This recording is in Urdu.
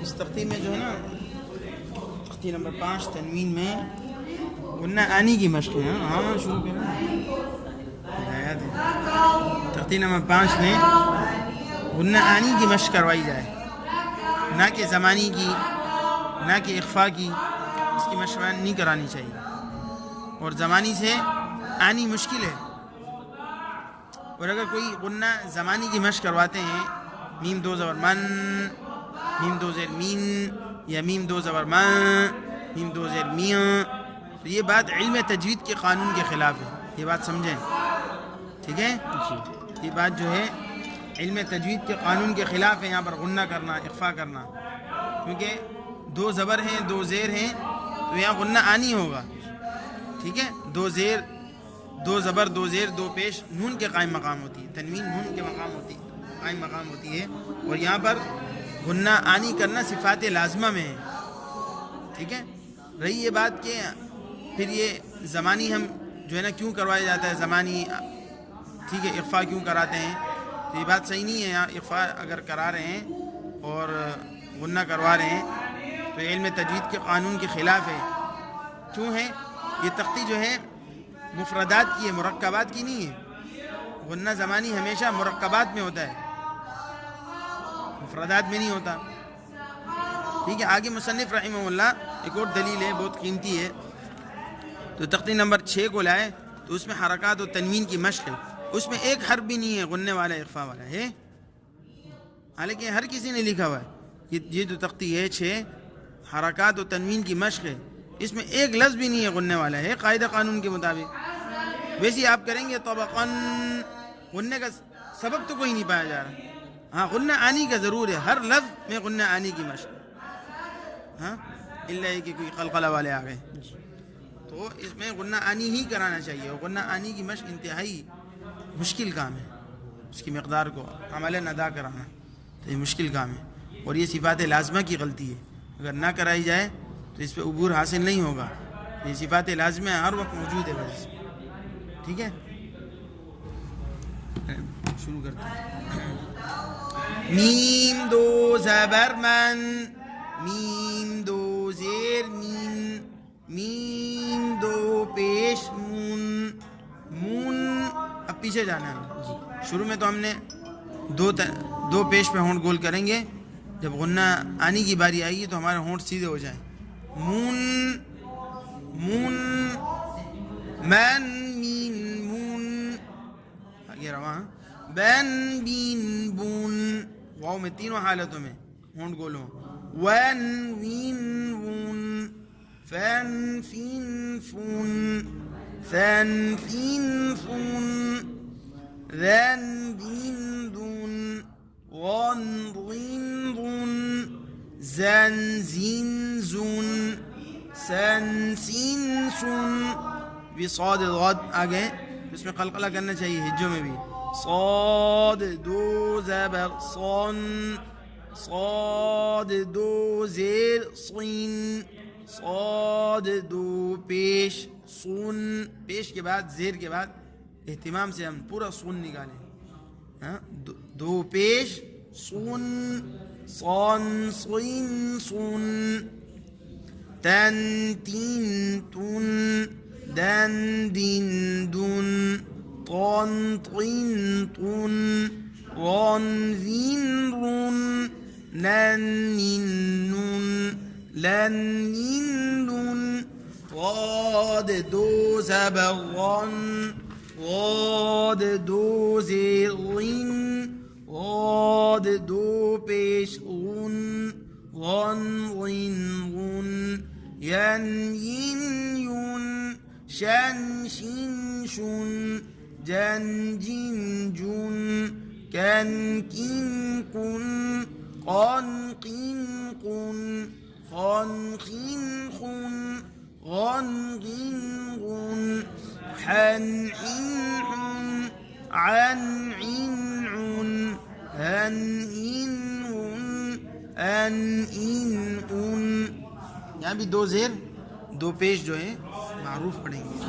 اس تختی میں جو ہے نا تختی نمبر 5 تنوین میں غنہ آنی کی مشق ہے. ہاں شروع کریں. تختی نمبر 5 میں غنہ آنی کی مشق کروائی جائے, نہ کہ زمانی کی, نہ کہ اخفا کی. اس کی مشق نہیں کرانی چاہیے. اور زمانی سے آنی مشکل ہے. اور اگر کوئی غنہ زمانی کی مشق کرواتے ہیں, میم دو زبر من, میم دو زیر مین, یا میم دو زبر من, میم دو زیر میاں, تو یہ بات علم تجوید کے قانون کے خلاف ہے. یہ بات سمجھیں, ٹھیک ہے. یہ بات جو ہے علم تجوید کے قانون کے خلاف ہے. یہاں پر غنہ کرنا, اخفا کرنا, کیونکہ دو زبر ہیں, دو زیر ہیں, تو یہاں غنہ آنی ہوگا. ٹھیک ہے. دو زیر, دو زبر, دو زیر, دو پیش, نون کے قائم مقام ہوتی ہے. تنوین نون کے قائم مقام ہوتی ہے. اور یہاں پر غنہ آنی کرنا صفات لازمہ میں ہے. ٹھیک ہے. رہی یہ بات کہ پھر یہ زمانی ہم جو ہے نا کیوں کروایا جاتا ہے زمانی, ٹھیک ہے, اخفا کیوں کراتے ہیں, تو یہ بات صحیح نہیں ہے. یہاں اخفا اگر کرا رہے ہیں اور غنہ کروا رہے ہیں تو علم تجوید کے قانون کے خلاف ہے. کیوں ہے؟ یہ تختی جو ہے مفردات کی ہے, مرکبات کی نہیں ہے. غنہ زمانی ہمیشہ مرکبات میں ہوتا ہے, مفردات میں نہیں ہوتا. ٹھیک ہے. آگے مصنف رحمہ اللہ ایک اور دلیل ہے, بہت قیمتی ہے. تو تختی نمبر 6 کو لائے تو اس میں حرکات و تنوین کی مشق ہے. اس میں ایک حرف بھی نہیں ہے غننے والا, اخفا والا ہے, حالانکہ ہر کسی نے لکھا ہوا ہے. یہ جو تختی ہے 6 حرکات و تنوین کی مشق ہے, اس میں ایک لفظ بھی نہیں ہے غننے والا ہے قاعدہ قانون کے مطابق. ویسے آپ کریں گے طبقاً, غننے کا سبب تو کوئی نہیں پایا جا رہا. ہاں غنہ آنی کا ضرور ہے, ہر لفظ میں غنہ آنی کی مشق. ہاں اللہ کہ کوئی قلقلہ والے آ گئے, تو اس میں غنہ آنی ہی کرانا چاہیے. اور غنہ آنی کی مشق انتہائی مشکل کام ہے. اس کی مقدار کو عملاً ادا کرانا تو یہ مشکل کام ہے. اور یہ صفات لازمہ کی غلطی ہے. اگر نہ کرائی جائے تو اس پہ عبور حاصل نہیں ہوگا. یہ صفات لازمہ ہر وقت موجود ہے بس. ٹھیک ہے. شروع کرتے ہیں. میم دو زبر من, میم دو زیر مین, میم دو پیش مون, مون. اب پیچھے جانا ہے. شروع میں تو ہم نے دو پیش پہ ہونٹ گول کریں گے. جب غنہ آنی کی باری آئے گی تو ہمارے ہونٹ سیدھے ہو جائیں. مون, مون, من, مین, مون. آگے رواں. بن, بین, بون. واو میں تینوں حالتوں میں ہونٹ گول ہوں. ون, وین, وون. فن, فین, فون. ثن, فین, فون. ذن, دین, دون. غن, ضین, ضون. زن, زین, زون. سن, سین, سن. بصاد غد آگے اس میں قلقلہ کرنا چاہیے ہجوں میں بھی. صاد دو زبر صن, صاد دو زیر صین, صاد دو پیش صن. پیش کے بعد زیر کے بعد اہتمام سے ہم پورا صن نکالیں. ہاں دو پیش صن, صن, صین, صن. تن, تین, تن. دن, دین, دون. طن, طین, طن. رن, زین, رن. نن, نین, نون. لن, لین, لن. غاد دو زبر غن, غاد دو زیر غین, غاد دو پیش غن, غن, غین, غن. ین, ین, یون. شن, شین, شن. جن, جین, جون. کن, کین, کن. قن, قین, قن. خن, خین, خن. غن, غین, غن. حن, حین, حن. عن, عین, عن. هن, این, هن. ان, این, ان. یہاں بھی دو زیر دو پیش جو ہے معروف پڑھیں گے.